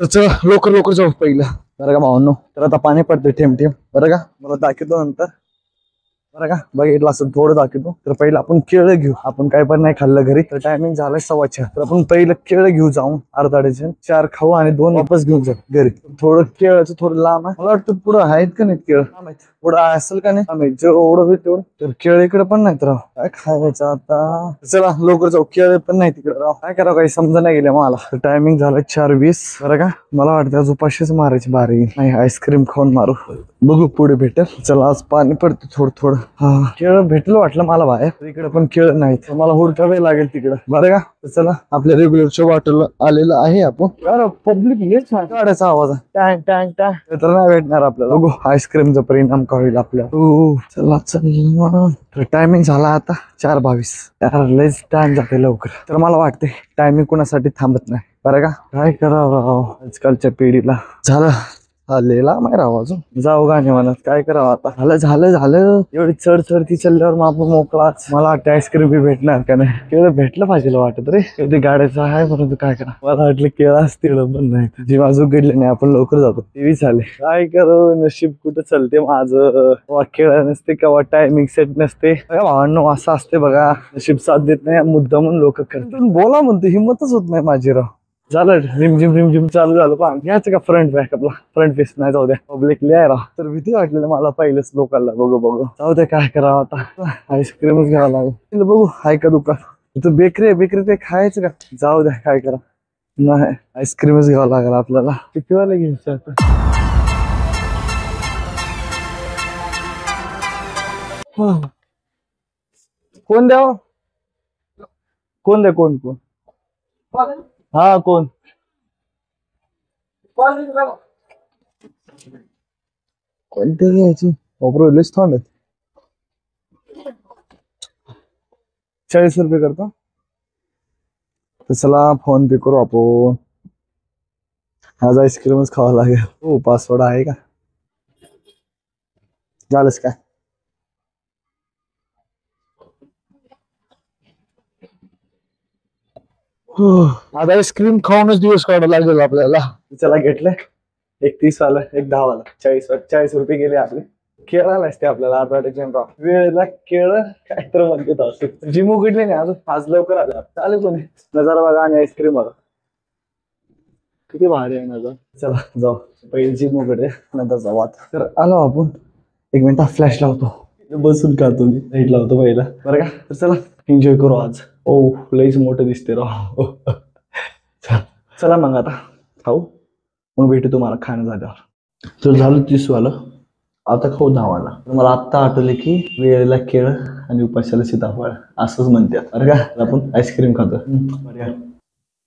तर चला लवकर लवकर जाऊ पहिला बरं का भावांनो. तर आता पाणी पडते ठेम ठेम बरं का. मला दाखवतो नंतर बरं का. बघितलं असं थोडं दाखवतो. तर पहिलं आपण केळं घेऊ. आपण काय पण नाही खाल्लं घरी. तर टायमिंग झालाय 4:15. तर आपण पहिलं केळं घेऊ जाऊन अर्धा डझन 4 खाऊ आणि 2 वापस घेऊन जाऊ घरी. थोडं केळचं थोडं लांब आहे. मला वाटतं पुढं आहेत का नाही केळ पुढं असेल का नाही जेवढं होईल तेवढं. तर केळ इकडे पण नाहीत राव. काय खायचं आता. चला लवकर जाऊ. केळ पण नाही तिकडे राव. काय करावं काही समजा नाही गेलं मला. तर टायमिंग झालं 4:20 बरं का. मला वाटतं आज उपाशीच मारायची बारी नाही. आईस्क्रीम खाऊन मारू. बघू पुढे भेटेल. चला आज पाणी पडतं थोडं थोडं. हा केळ भेटलं वाटलं मला बाहेर. इकडे पण केळ नाहीत. मला हुडकावे लागेल तिकडं बरं का. तर चला आपल्या रेग्युलरच्या वाटरला आलेलं आहे आपण. पब्लिक हेच गाड्याचा आवाज आहे. टँग टँग टँग. तर नाही भेटणार आपल्याला. बघू आईस्क्रीमचा परिणाम का होईल आपल्या. चला चला. तर टायमिंग झाला आता 4:22. लयच टाइम जाते लवकर. तर मला वाटते टायमिंग कोणासाठी थांबत नाही बरं का. काय करावं आजकालच्या पिढीला. झालं आलेला माहिती राव अजून जाऊ गाणे म्हणत. काय करावं आता. झालं झालं झालं. एवढी चढ चढती चालल्यावर मग आपण मोकळाच. मला वाटतं आईस्क्रीम बी भेटणार का नाही. केळं भेटलं पाहिजे वाटत रे. कधी गाड्याचं आहे परंतु काय करा. मला वाटलं केळं असतील पण नाही. जी बाजू घडली नाही आपण लवकर जातो. टीव्ही झाले. काय करू नशीब कुठं चलते माझं. केळं नसते किंवा टायमिंग सेट नसते. भावांनो असं असते बघा. नशीब साथ देत नाही मुद्दा म्हणून लोक करतात. बोला म्हणतो हिंमतच होत नाही माझी राव. झालं रिमझिम चालू झालं. पण घ्यायचं का फ्रंट बॅकअपला. फ्रंट फेस नाही जाऊ द्या. पब्लिक लिहाय राह. तर भीती वाटलेलं मला पहिलेच लोकांना. बघू जाऊ द्या काय करावं आता. आईस्क्रीमच घ्यावं लागेल. बघू हाय का दुकान. इथं बेकरी ते खायचं का. जाऊ द्या काय करा. नाही आईस्क्रीमच घ्यावं लागेल आपल्याला. किती वाला घ्यायचं आता. कोण द्यावं. कोण द्या कोण हा कोण. कोणते घ्यायचे. लस थोंड 40 रुपये करतो. तर चला फोन पे करू आपण. आज आईस्क्रीमच खावा लागेल. हो पासवर्ड आहे का. झालंच काय. आता आईस्क्रीम खाऊनच दिवस काढावा लागेल आपल्याला. चला घेतलंय 31 वाला 10 वाला 40 रुपये गेले आपले. केळाला असते आपल्याला अर्धा डझन राव. वेळेला केळ काय तर म्हणते. जिम उघडले नाही अजून. आज लवकर आले. चालेल कोणी नजारा बघा आणि आईस्क्रीम बघा. किती भारी आहे नजर. चला जाऊ पहिले जिम उघडले नंतर जाऊ आता. तर आलो आपण. 1 मिनिट फ्लॅश लावतो. बसून खातो मी. लाईट लावतो पहिला बरं का. तर चला एन्जॉय करू आज. ओ लईच मोठं दिसते राव. चला मग आता खाऊ. मग भेटू तुम्हाला खाणं झाल्यावर. तर झालं 30 वाला. आता खाऊ 10 वाला. मला आत्ता आठवले की वेळेला केळ आणि उपाशाला सीताफळ असंच म्हणतात बरं का. आपण आईस्क्रीम खातो.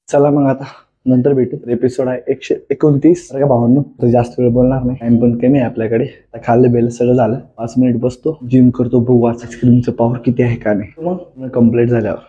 चला मग आता नंतर भेटू. एपिसोड आहे 129 बरं का भावांनो. तर जास्त वेळ बोलणार नाही. टाइम पण कमी आहे आपल्याकडे. खाल्लं बेल सगळं झालं. 5 मिनिट बसतो जिम करतो. बघू आईस्क्रीमचं पॉवर किती आहे का नाही. मग कम्प्लीट झाल्यावर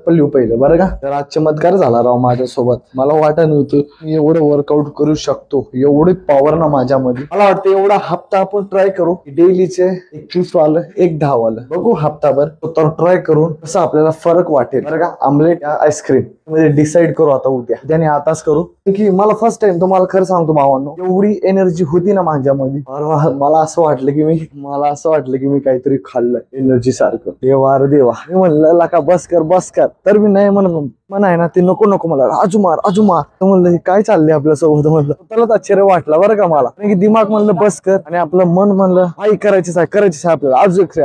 चप्पल लिहू पहिलं बरं का. तर आज चमत्कार झाला राव माझ्यासोबत. मला वाटत नव्हतं मी एवढं वर्कआउट करू शकतो, एवढी पॉवर ना माझ्यामध्ये. मला वाटतं एवढा हप्ता आपण ट्राय करू, डेलीचे 21 वालं 10 वालं बघू हप्ताभर तर ट्राय करून कसं आपल्याला फरक वाटेल बरं का. आमलेट या आईस्क्रीम मध्ये डिसाईड करू आता उद्या, त्याने आताच करू. की मला फर्स्ट टाइम तुम्हाला खरं सांगतो भावांनो, एवढी एनर्जी होती ना माझ्यामध्ये. मला असं वाटलं की मी काहीतरी खाल्लं एनर्जी सारखं. देवा रे देवा. मी म्हणलं लका बस कर. तर मी नाही म्हणाय ना ते नको मला राजू मार तर म्हणलं काय चाललंय आपल्या सोबत. म्हणलं त्यालाच आश्चर्य वाटलं बरं का मला. की दिमाग म्हणलं बस कर आणि आपलं मन म्हणलं आई करायचीच आहे आपल्याला आजूक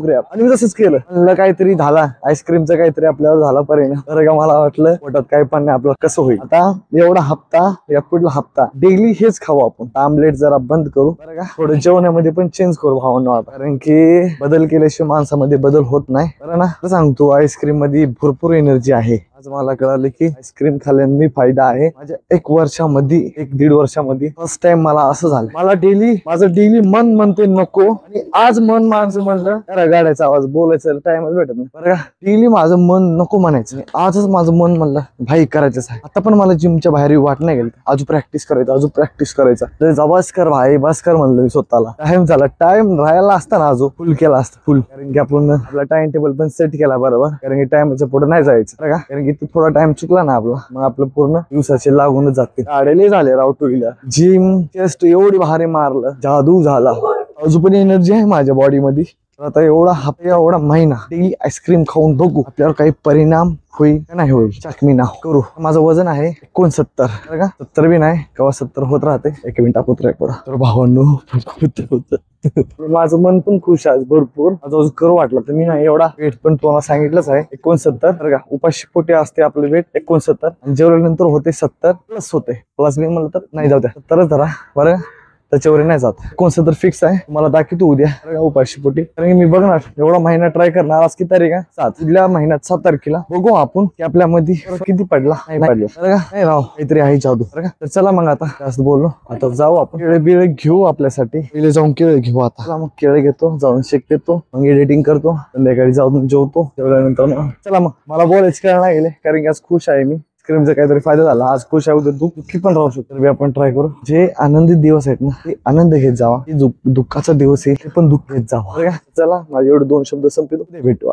रे. आणि मी तसंच केलं. म्हणलं काहीतरी झाला आईस्क्रीमचं काहीतरी आपल्याला झाला परिणाम बरं का. मला वाटलं पोटात काही पण नाही आपलं कसं होईल. आता एवढा हप्ता या पुढला हप्ता डेली हेच खाऊ आपण. आमलेट जरा बंद करू बरं का. थोडं जेवणामध्ये पण चेंज करू भावांनो आता, कारण की बदल केल्याशिवाय माणसामध्ये बदल होत नाही बरं ना. सांगतो आईस्क्रीम मध्ये भरपूर एनर्जी आहे. आज मला कळालं की आईस्क्रीम खाल्ल्याने मी फायदा आहे. माझ्या 1-1.5 वर्षामध्ये फर्स्ट टाइम मला असं झालं. मला माझं डेली मन म्हणते नको, आणि आज मन माणसं म्हणलं अरे गाड्याचा आवाज बोलायचं टाइमच भेटत नाही बरं का. डेली माझं मन नको म्हणायचं, आजच माझं मन म्हणलं भाई करायचंच आहे. आता पण मला जिमच्या बाहेर वाट नाही गेली, अजून प्रॅक्टिस करायचं. बस कर भाई बस कर म्हणलं मी स्वतःला. टाइम राहायला असताना अजून फुल केला असतं फुल, कारण की आपण आपला टाइम टेबल पण सेट केला बरोबर. कारण की टाइमच्या पुढे नाही जायचं बरं का. कारण की थोडा टाइम चुकला ना आपला मग आपलं पूर्ण दिवसाचे लागूनच जाते. आडेले झाले राव टू व्हीलर. जिम चेस्ट एवढी भारी मारलं, जादू झाला. अजून पण एनर्जी आहे माझ्या बॉडी मध्ये. आता एवढा महिना डेली आईस्क्रीम खाऊन बघू आपल्यावर काही परिणाम होईल का नाही होईल. चकमी ना करू. माझं वजन आहे 69 बरं का. 70 बी नाही केव्हा 70 होत राहते. 1 मिनिट पुत्र पुढं. तर भावांनो होत माझं मन पण खुश आहे भरपूर. माझं करू वाटलं तर मी नाही एवढा वेट पण तुम्हाला सांगितलंच आहे 69 बरं का. उपाशी पोटी असते आपलं वेट 69 आणि जेवल्यानंतर होते 70 प्लस मी म्हणलं तर नाही जाऊ द्या 70च धरा बरं का. त्याच्यावर नाही जात. 69 फिक्स आहे. मला दाखवतो उद्या उपाशी पोटी. कारण मी बघणार एवढा महिना ट्राय करणार. आज किती तारीख आहे 7. पुढल्या महिन्यात 7 तारखेला बघू आपण की आपल्या मध्ये किती पडला नाही बरं का. नाही राव काहीतरी आहे जादू बरं का. तर चला मग आता जास्त बोललो, आता जाऊ आपण केळे बिळे घेऊ आपल्यासाठी. पहिले जाऊन केळे घेऊ आता. मग केळे घेतो, जाऊन शेक देतो, मग एडिटिंग करतो, संध्याकाळी जाऊन जेवतो. जेवल्यानंतर मग चला मग मला बोलायचं काय नाही गेले, कारण की आज खुश आहे मी. आईस्क्रीमचा काहीतरी फायदा झाला. आज खुश आहे उद्या दुःखी पण राहू शकतो. तर आपण ट्राय करू. जे आनंदी दिवस आहेत ना ते आनंद घेत जावा. दुःखाचा दिवस आहे ते पण दुःख घेत जावा. चला माझे एवढे 2 शब्द संपतो. भेटू.